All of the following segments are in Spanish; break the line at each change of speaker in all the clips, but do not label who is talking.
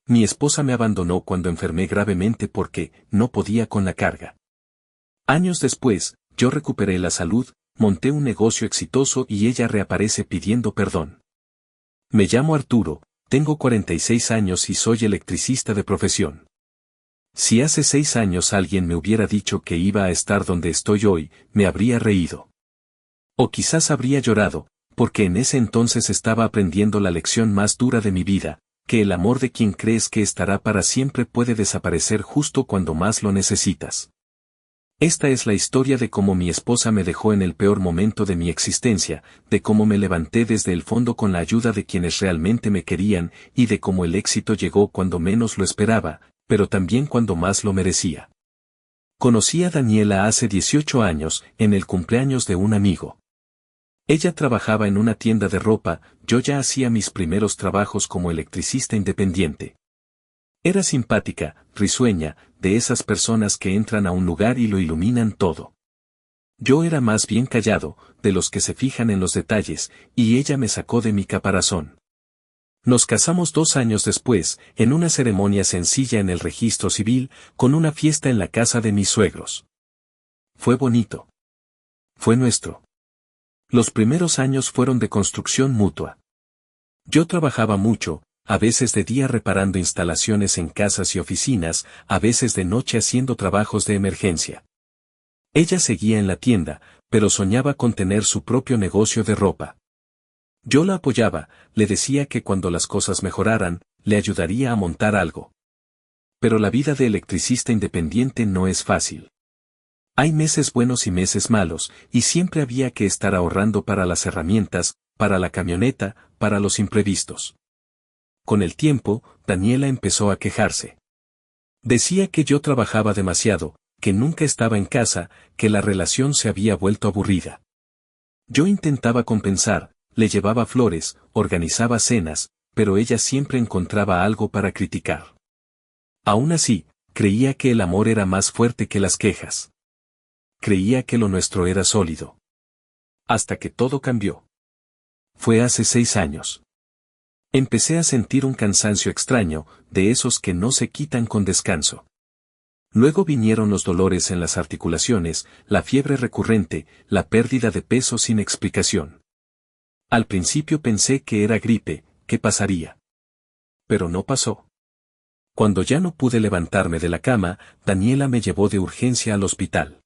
Mi esposa me abandonó cuando enfermé gravemente porque no podía con la carga. Años después, yo recuperé la salud, monté un negocio exitoso y ella reaparece pidiendo perdón. Me llamo Arturo, tengo 46 años y soy electricista de profesión. Si hace 6 años alguien me hubiera dicho que iba a estar donde estoy hoy, me habría reído. O quizás habría llorado, porque en ese entonces estaba aprendiendo la lección más dura de mi vida, que el amor de quien crees que estará para siempre puede desaparecer justo cuando más lo necesitas. Esta es la historia de cómo mi esposa me dejó en el peor momento de mi existencia, de cómo me levanté desde el fondo con la ayuda de quienes realmente me querían, y de cómo el éxito llegó cuando menos lo esperaba, pero también cuando más lo merecía. Conocí a Daniela hace 18 años, en el cumpleaños de un amigo. Ella trabajaba en una tienda de ropa, yo ya hacía mis primeros trabajos como electricista independiente. Era simpática, risueña, de esas personas que entran a un lugar y lo iluminan todo. Yo era más bien callado, de los que se fijan en los detalles, y ella me sacó de mi caparazón. Nos casamos 2 años después, en una ceremonia sencilla en el registro civil, con una fiesta en la casa de mis suegros. Fue bonito. Fue nuestro. Los primeros años fueron de construcción mutua. Yo trabajaba mucho, a veces de día reparando instalaciones en casas y oficinas, a veces de noche haciendo trabajos de emergencia. Ella seguía en la tienda, pero soñaba con tener su propio negocio de ropa. Yo la apoyaba, le decía que cuando las cosas mejoraran, le ayudaría a montar algo. Pero la vida de electricista independiente no es fácil. Hay meses buenos y meses malos, y siempre había que estar ahorrando para las herramientas, para la camioneta, para los imprevistos. Con el tiempo, Daniela empezó a quejarse. Decía que yo trabajaba demasiado, que nunca estaba en casa, que la relación se había vuelto aburrida. Yo intentaba compensar, le llevaba flores, organizaba cenas, pero ella siempre encontraba algo para criticar. Aún así, creía que el amor era más fuerte que las quejas. Creía que lo nuestro era sólido. Hasta que todo cambió. Fue hace 6 años. Empecé a sentir un cansancio extraño, de esos que no se quitan con descanso. Luego vinieron los dolores en las articulaciones, la fiebre recurrente, la pérdida de peso sin explicación. Al principio pensé que era gripe, ¿qué pasaría? Pero no pasó. Cuando ya no pude levantarme de la cama, Daniela me llevó de urgencia al hospital.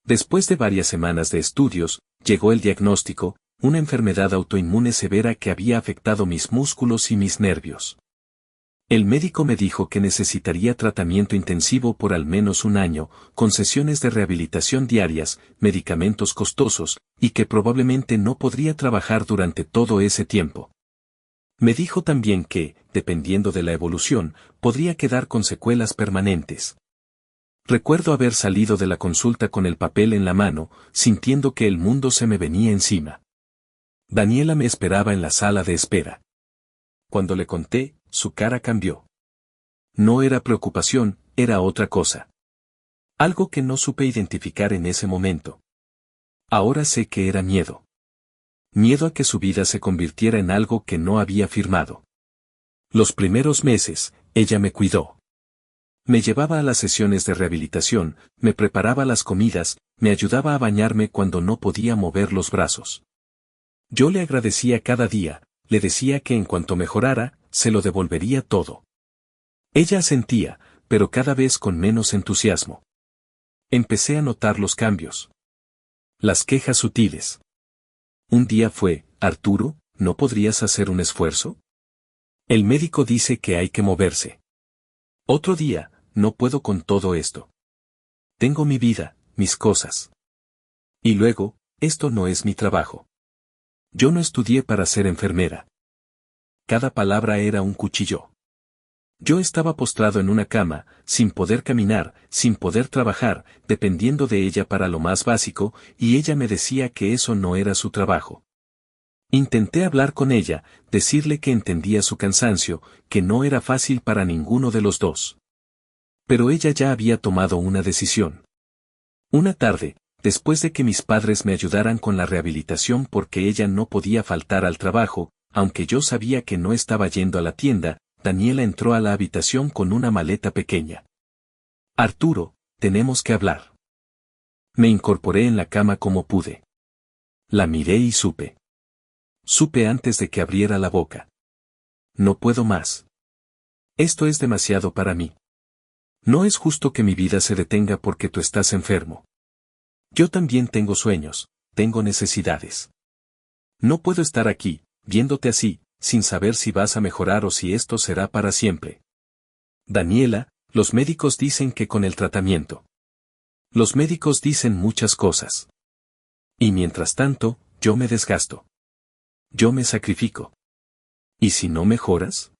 Después de varias semanas de estudios, llegó el diagnóstico, una enfermedad autoinmune severa que había afectado mis músculos y mis nervios. El médico me dijo que necesitaría tratamiento intensivo por al menos 1 año, con sesiones de rehabilitación diarias, medicamentos costosos, y que probablemente no podría trabajar durante todo ese tiempo. Me dijo también que, dependiendo de la evolución, podría quedar con secuelas permanentes. Recuerdo haber salido de la consulta con el papel en la mano, sintiendo que el mundo se me venía encima. Daniela me esperaba en la sala de espera. Cuando le conté, su cara cambió. No era preocupación, era otra cosa. Algo que no supe identificar en ese momento. Ahora sé que era miedo. Miedo a que su vida se convirtiera en algo que no había firmado. Los primeros meses, ella me cuidó. Me llevaba a las sesiones de rehabilitación, me preparaba las comidas, me ayudaba a bañarme cuando no podía mover los brazos. Yo le agradecía cada día, le decía que en cuanto mejorara, se lo devolvería todo. Ella asentía, pero cada vez con menos entusiasmo. Empecé a notar los cambios. Las quejas sutiles. Un día fue, Arturo, ¿no podrías hacer un esfuerzo? El médico dice que hay que moverse. Otro día, no puedo con todo esto. Tengo mi vida, mis cosas. Y luego, esto no es mi trabajo. Yo no estudié para ser enfermera. Cada palabra era un cuchillo. Yo estaba postrado en una cama, sin poder caminar, sin poder trabajar, dependiendo de ella para lo más básico, y ella me decía que eso no era su trabajo. Intenté hablar con ella, decirle que entendía su cansancio, que no era fácil para ninguno de los dos. Pero ella ya había tomado una decisión. Una tarde, después de que mis padres me ayudaran con la rehabilitación porque ella no podía faltar al trabajo, aunque yo sabía que no estaba yendo a la tienda, Daniela entró a la habitación con una maleta pequeña. Arturo, tenemos que hablar. Me incorporé en la cama como pude. La miré y supe. Supe antes de que abriera la boca. No puedo más. Esto es demasiado para mí. No es justo que mi vida se detenga porque tú estás enfermo. Yo también tengo sueños, tengo necesidades. No puedo estar aquí, viéndote así, sin saber si vas a mejorar o si esto será para siempre. Daniela, los médicos dicen que con el tratamiento. Los médicos dicen muchas cosas. Y mientras tanto, yo me desgasto. Yo me sacrifico. ¿Y si no mejoras?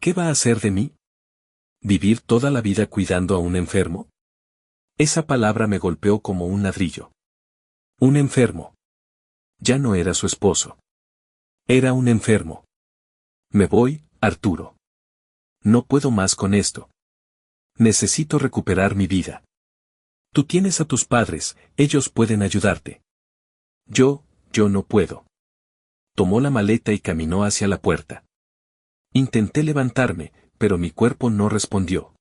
¿Qué va a hacer de mí? ¿Vivir toda la vida cuidando a un enfermo? Esa palabra me golpeó como un ladrillo. Un enfermo. Ya no era su esposo. Era un enfermo. Me voy, Arturo. No puedo más con esto. Necesito recuperar mi vida. Tú tienes a tus padres, ellos pueden ayudarte. Yo no puedo. Tomó la maleta y caminó hacia la puerta. Intenté levantarme, pero mi cuerpo no respondió.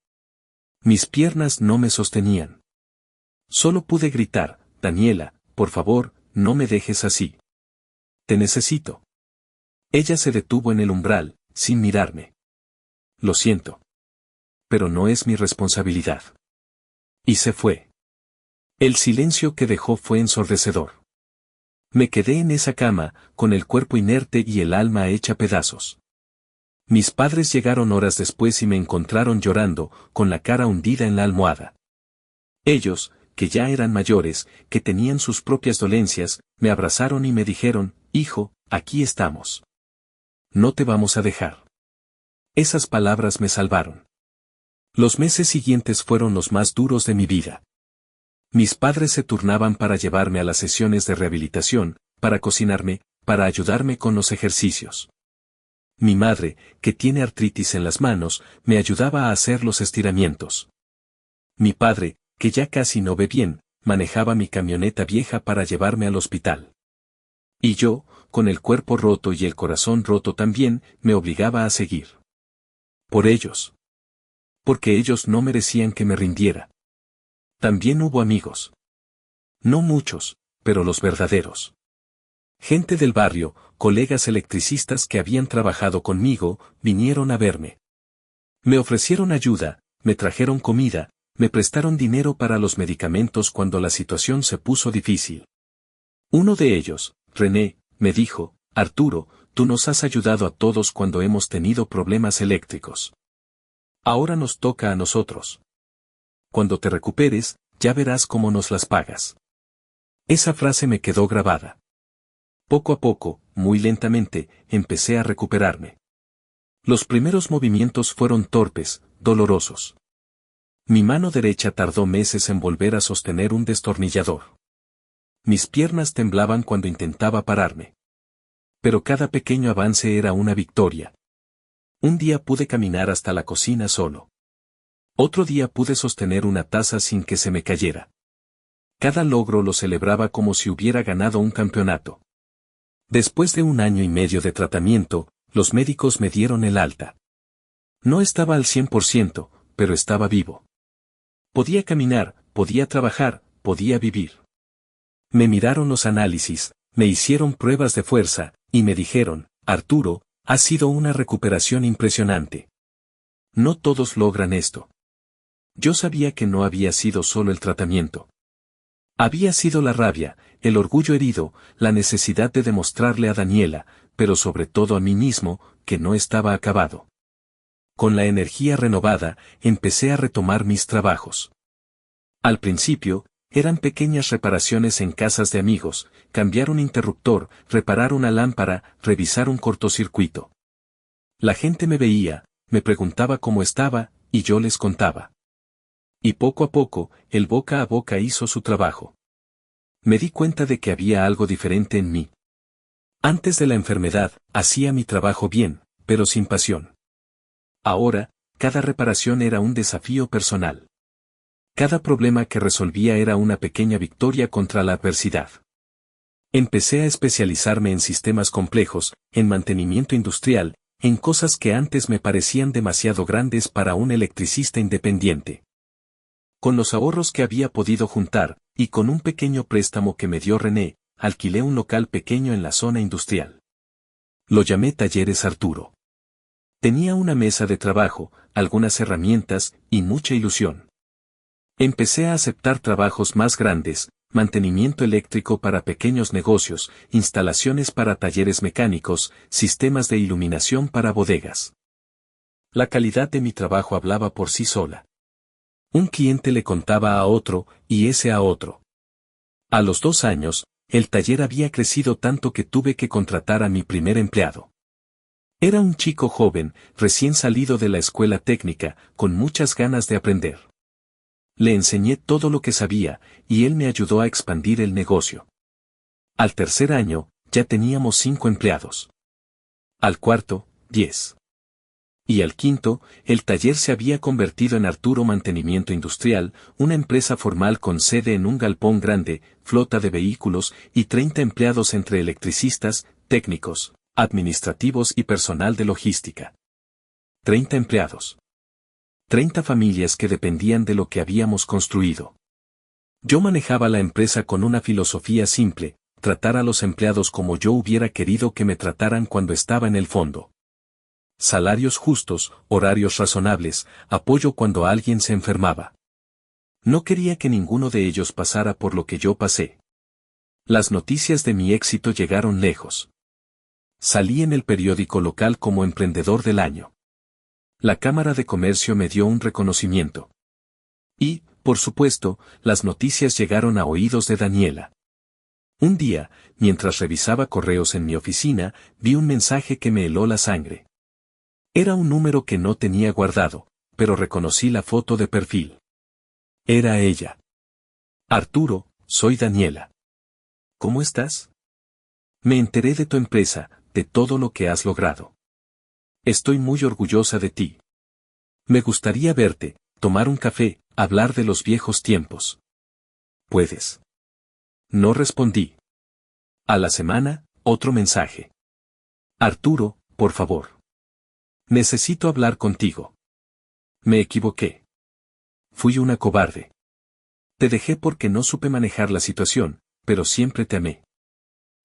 Mis piernas no me sostenían. Solo pude gritar, Daniela, por favor, no me dejes así. Te necesito. Ella se detuvo en el umbral, sin mirarme. Lo siento. Pero no es mi responsabilidad. Y se fue. El silencio que dejó fue ensordecedor. Me quedé en esa cama, con el cuerpo inerte y el alma hecha pedazos. Mis padres llegaron horas después y me encontraron llorando, con la cara hundida en la almohada. Ellos, que ya eran mayores, que tenían sus propias dolencias, me abrazaron y me dijeron, hijo, aquí estamos. No te vamos a dejar. Esas palabras me salvaron. Los meses siguientes fueron los más duros de mi vida. Mis padres se turnaban para llevarme a las sesiones de rehabilitación, para cocinarme, para ayudarme con los ejercicios. Mi madre, que tiene artritis en las manos, me ayudaba a hacer los estiramientos. Mi padre, que ya casi no ve bien, manejaba mi camioneta vieja para llevarme al hospital. Y yo, con el cuerpo roto y el corazón roto también, me obligaba a seguir. Por ellos. Porque ellos no merecían que me rindiera. También hubo amigos. No muchos, pero los verdaderos. Gente del barrio, colegas electricistas que habían trabajado conmigo, vinieron a verme. Me ofrecieron ayuda, me trajeron comida, me prestaron dinero para los medicamentos cuando la situación se puso difícil. Uno de ellos, René, me dijo, Arturo, tú nos has ayudado a todos cuando hemos tenido problemas eléctricos. Ahora nos toca a nosotros. Cuando te recuperes, ya verás cómo nos las pagas. Esa frase me quedó grabada. Poco a poco, muy lentamente, empecé a recuperarme. Los primeros movimientos fueron torpes, dolorosos. Mi mano derecha tardó meses en volver a sostener un destornillador. Mis piernas temblaban cuando intentaba pararme. Pero cada pequeño avance era una victoria. Un día pude caminar hasta la cocina solo. Otro día pude sostener una taza sin que se me cayera. Cada logro lo celebraba como si hubiera ganado un campeonato. Después de 1 año y medio de tratamiento, los médicos me dieron el alta. No estaba al 100%, pero estaba vivo. Podía caminar, podía trabajar, podía vivir. Me miraron los análisis, me hicieron pruebas de fuerza, y me dijeron, Arturo, ha sido una recuperación impresionante. No todos logran esto. Yo sabía que no había sido solo el tratamiento. Había sido la rabia, el orgullo herido, la necesidad de demostrarle a Daniela, pero sobre todo a mí mismo, que no estaba acabado. Con la energía renovada, empecé a retomar mis trabajos. Al principio, eran pequeñas reparaciones en casas de amigos, cambiar un interruptor, reparar una lámpara, revisar un cortocircuito. La gente me veía, me preguntaba cómo estaba, y yo les contaba. Y poco a poco, el boca a boca hizo su trabajo. Me di cuenta de que había algo diferente en mí. Antes de la enfermedad, hacía mi trabajo bien, pero sin pasión. Ahora, cada reparación era un desafío personal. Cada problema que resolvía era una pequeña victoria contra la adversidad. Empecé a especializarme en sistemas complejos, en mantenimiento industrial, en cosas que antes me parecían demasiado grandes para un electricista independiente. Con los ahorros que había podido juntar, y con un pequeño préstamo que me dio René, alquilé un local pequeño en la zona industrial. Lo llamé Talleres Arturo. Tenía una mesa de trabajo, algunas herramientas, y mucha ilusión. Empecé a aceptar trabajos más grandes, mantenimiento eléctrico para pequeños negocios, instalaciones para talleres mecánicos, sistemas de iluminación para bodegas. La calidad de mi trabajo hablaba por sí sola. Un cliente le contaba a otro, y ese a otro. A los 2 años, el taller había crecido tanto que tuve que contratar a mi primer empleado. Era un chico joven, recién salido de la escuela técnica, con muchas ganas de aprender. Le enseñé todo lo que sabía, y él me ayudó a expandir el negocio. Al tercer año, ya teníamos 5 empleados. Al cuarto, 10. Y al quinto, el taller se había convertido en Arturo Mantenimiento Industrial, una empresa formal con sede en un galpón grande, flota de vehículos y 30 empleados entre electricistas, técnicos, administrativos y personal de logística. 30 empleados. 30 familias que dependían de lo que habíamos construido. Yo manejaba la empresa con una filosofía simple, tratar a los empleados como yo hubiera querido que me trataran cuando estaba en el fondo. Salarios justos, horarios razonables, apoyo cuando alguien se enfermaba. No quería que ninguno de ellos pasara por lo que yo pasé. Las noticias de mi éxito llegaron lejos. Salí en el periódico local como emprendedor del año. La Cámara de Comercio me dio un reconocimiento. Y, por supuesto, las noticias llegaron a oídos de Daniela. Un día, mientras revisaba correos en mi oficina, vi un mensaje que me heló la sangre. Era un número que no tenía guardado, pero reconocí la foto de perfil. Era ella. Arturo, soy Daniela. ¿Cómo estás? Me enteré de tu empresa, de todo lo que has logrado. Estoy muy orgullosa de ti. Me gustaría verte, tomar un café, hablar de los viejos tiempos. ¿Puedes? No respondí. A la semana, otro mensaje. Arturo, por favor. Necesito hablar contigo. Me equivoqué. Fui una cobarde. Te dejé porque no supe manejar la situación, pero siempre te amé.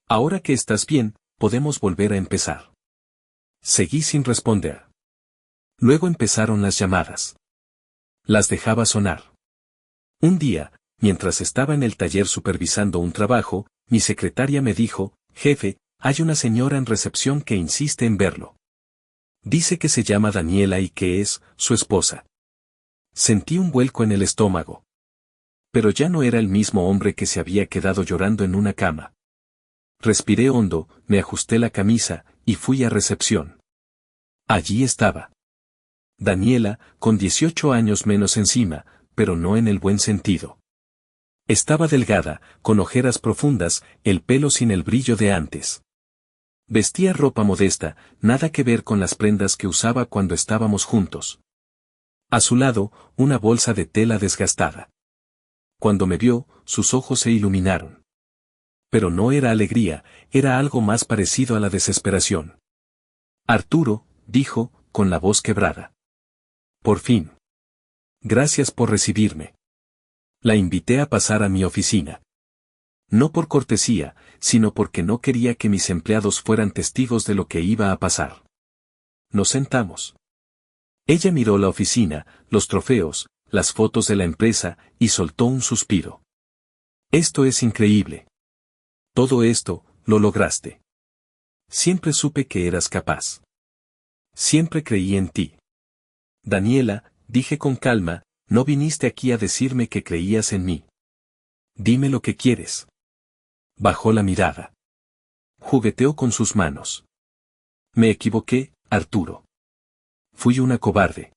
Ahora que estás bien, podemos volver a empezar. Seguí sin responder. Luego empezaron las llamadas. Las dejaba sonar. Un día, mientras estaba en el taller supervisando un trabajo, mi secretaria me dijo, jefe, hay una señora en recepción que insiste en verlo. Dice que se llama Daniela y que es su esposa. Sentí un vuelco en el estómago. Pero ya no era el mismo hombre que se había quedado llorando en una cama. Respiré hondo, me ajusté la camisa, y fui a recepción. Allí estaba. Daniela, con 18 años menos encima, pero no en el buen sentido. Estaba delgada, con ojeras profundas, el pelo sin el brillo de antes. Vestía ropa modesta, nada que ver con las prendas que usaba cuando estábamos juntos. A su lado, una bolsa de tela desgastada. Cuando me vio, sus ojos se iluminaron. Pero no era alegría, era algo más parecido a la desesperación. Arturo, dijo, con la voz quebrada. Por fin. Gracias por recibirme. La invité a pasar a mi oficina. No por cortesía, sino porque no quería que mis empleados fueran testigos de lo que iba a pasar. Nos sentamos. Ella miró la oficina, los trofeos, las fotos de la empresa, y soltó un suspiro. Esto es increíble. Todo esto, lo lograste. Siempre supe que eras capaz. Siempre creí en ti. Daniela, dije con calma, no viniste aquí a decirme que creías en mí. Dime lo que quieres. Bajó la mirada. Jugueteó con sus manos. Me equivoqué, Arturo. Fui una cobarde.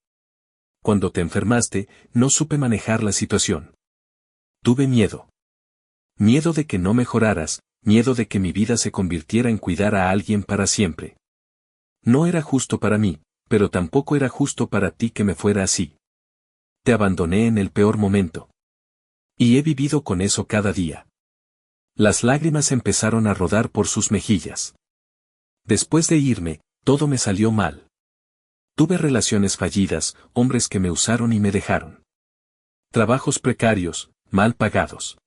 Cuando te enfermaste, no supe manejar la situación. Tuve miedo. Miedo de que no mejoraras, miedo de que mi vida se convirtiera en cuidar a alguien para siempre. No era justo para mí, pero tampoco era justo para ti que me fuera así. Te abandoné en el peor momento. Y he vivido con eso cada día. Las lágrimas empezaron a rodar por sus mejillas. Después de irme, Todo me salió mal. Tuve relaciones fallidas, hombres que me usaron y me dejaron. Trabajos precarios, mal pagados.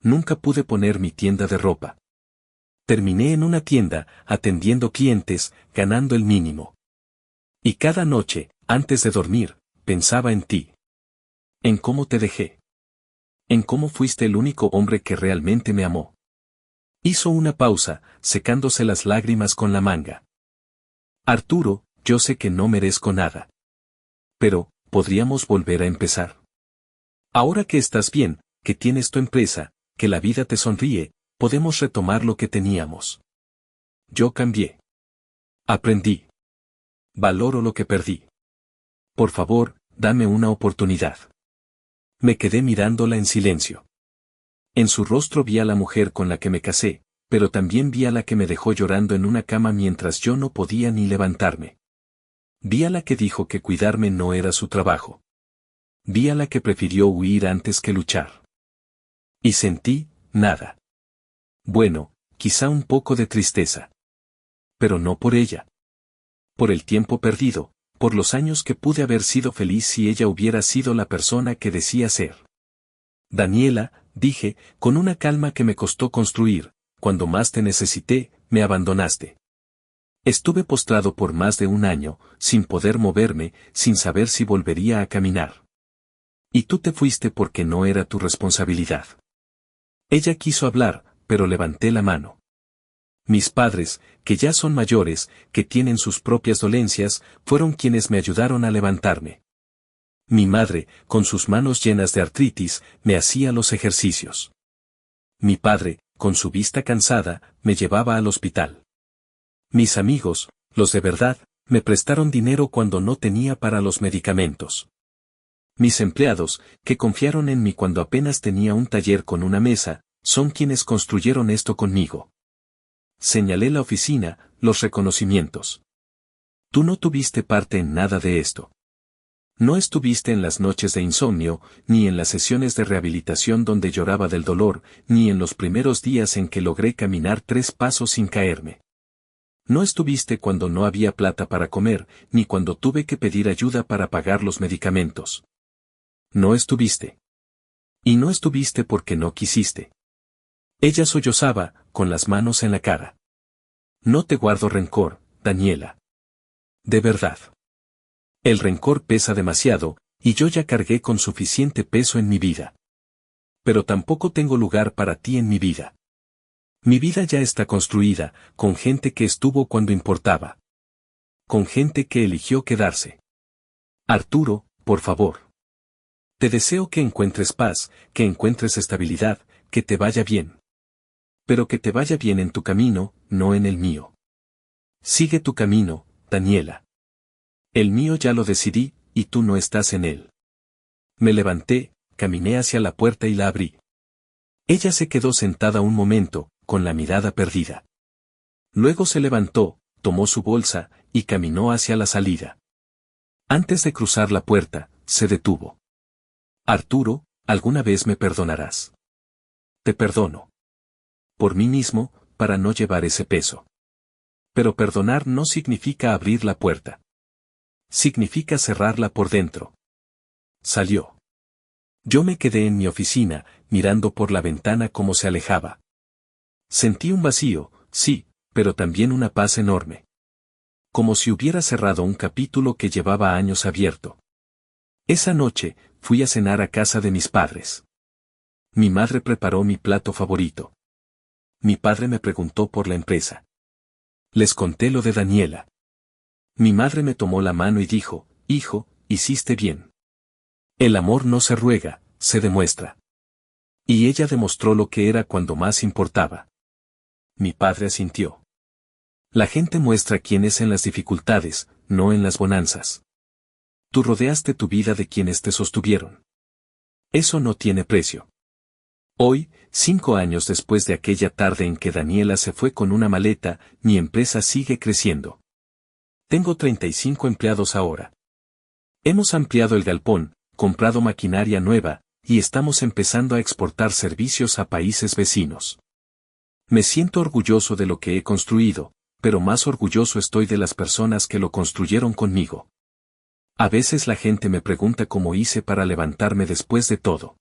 Nunca pude poner mi tienda de ropa. Terminé en una tienda, atendiendo clientes, ganando el mínimo. Y cada noche, antes de dormir, pensaba en ti. En cómo te dejé. En cómo fuiste el único hombre que realmente me amó. Hizo una pausa, secándose las lágrimas con la manga. Arturo, yo sé que no merezco nada. Pero, podríamos volver a empezar. Ahora que estás bien, que tienes tu empresa, que la vida te sonríe, podemos retomar lo que teníamos. Yo cambié. Aprendí. Valoro lo que perdí. Por favor, dame una oportunidad. Me quedé mirándola en silencio. En su rostro vi a la mujer con la que me casé, pero también vi a la que me dejó llorando en una cama mientras yo no podía ni levantarme. Vi a la que dijo que cuidarme no era su trabajo. Vi a la que prefirió huir antes que luchar. Y sentí, nada. Bueno, quizá un poco de tristeza. Pero no por ella. Por el tiempo perdido, por los años que pude haber sido feliz si ella hubiera sido la persona que decía ser. Daniela, dije, con una calma que me costó construir, cuando más te necesité, me abandonaste. Estuve postrado por más de un año, sin poder moverme, sin saber si volvería a caminar. Y tú te fuiste porque no era tu responsabilidad. Ella quiso hablar, pero levanté la mano. Mis padres, que ya son mayores, que tienen sus propias dolencias, fueron quienes me ayudaron a levantarme. Mi madre, con sus manos llenas de artritis, me hacía los ejercicios. Mi padre, con su vista cansada, me llevaba al hospital. Mis amigos, los de verdad, me prestaron dinero cuando no tenía para los medicamentos. Mis empleados, que confiaron en mí cuando apenas tenía un taller con una mesa, son quienes construyeron esto conmigo. Señalé la oficina, los reconocimientos. Tú no tuviste parte en nada de esto. No estuviste en las noches de insomnio, ni en las sesiones de rehabilitación donde lloraba del dolor, ni en los primeros días en que logré caminar 3 pasos sin caerme. No estuviste cuando no había plata para comer, ni cuando tuve que pedir ayuda para pagar los medicamentos. No estuviste. Y no estuviste porque no quisiste. Ella sollozaba, con las manos en la cara. No te guardo rencor, Daniela. De verdad. El rencor pesa demasiado, y yo ya cargué con suficiente peso en mi vida. Pero tampoco tengo lugar para ti en mi vida. Mi vida ya está construida, con gente que estuvo cuando importaba. Con gente que eligió quedarse. Arturo, por favor. Te deseo que encuentres paz, que encuentres estabilidad, que te vaya bien. Pero que te vaya bien en tu camino, no en el mío. Sigue tu camino, Daniela. El mío ya lo decidí, y tú no estás en él. Me levanté, caminé hacia la puerta y la abrí. Ella se quedó sentada un momento, con la mirada perdida. Luego se levantó, tomó su bolsa, y caminó hacia la salida. Antes de cruzar la puerta, se detuvo. Arturo, ¿alguna vez me perdonarás? Te perdono. Por mí mismo, para no llevar ese peso. Pero perdonar no significa abrir la puerta. Significa cerrarla por dentro. Salió. Yo me quedé en mi oficina, mirando por la ventana cómo se alejaba. Sentí un vacío, sí, pero también una paz enorme. Como si hubiera cerrado un capítulo que llevaba años abierto. Esa noche, fui a cenar a casa de mis padres. Mi madre preparó mi plato favorito. Mi padre me preguntó por la empresa. Les conté lo de Daniela. Mi madre me tomó la mano y dijo, hijo, hiciste bien. El amor no se ruega, se demuestra. Y ella demostró lo que era cuando más importaba. Mi padre asintió. La gente muestra quién es en las dificultades, no en las bonanzas. Tú rodeaste tu vida de quienes te sostuvieron. Eso no tiene precio. Hoy, 5 años después de aquella tarde en que Daniela se fue con una maleta, mi empresa sigue creciendo. Tengo 35 empleados ahora. Hemos ampliado el galpón, comprado maquinaria nueva, y estamos empezando a exportar servicios a países vecinos. Me siento orgulloso de lo que he construido, pero más orgulloso estoy de las personas que lo construyeron conmigo. A veces la gente me pregunta cómo hice para levantarme después de todo.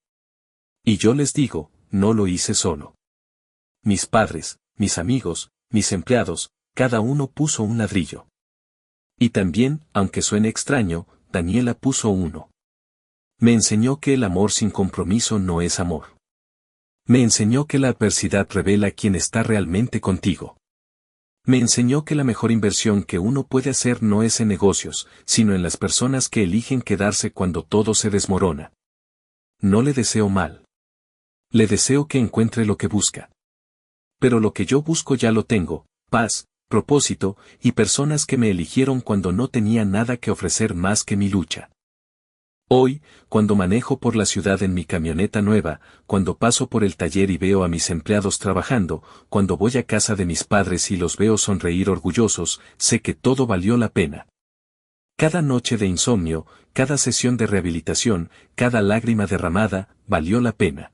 Y yo les digo, no lo hice solo. Mis padres, mis amigos, mis empleados, cada uno puso un ladrillo. Y también, aunque suene extraño, Daniela puso uno. Me enseñó que el amor sin compromiso no es amor. Me enseñó que la adversidad revela quién está realmente contigo. Me enseñó que la mejor inversión que uno puede hacer no es en negocios, sino en las personas que eligen quedarse cuando todo se desmorona. No le deseo mal. Le deseo que encuentre lo que busca. Pero lo que yo busco ya lo tengo, paz, propósito, y personas que me eligieron cuando no tenía nada que ofrecer más que mi lucha. Hoy, cuando manejo por la ciudad en mi camioneta nueva, cuando paso por el taller y veo a mis empleados trabajando, cuando voy a casa de mis padres y los veo sonreír orgullosos, sé que todo valió la pena. Cada noche de insomnio, cada sesión de rehabilitación, cada lágrima derramada, valió la pena.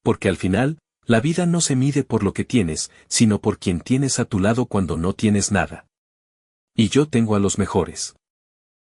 Porque al final, la vida no se mide por lo que tienes, sino por quien tienes a tu lado cuando no tienes nada. Y yo tengo a los mejores.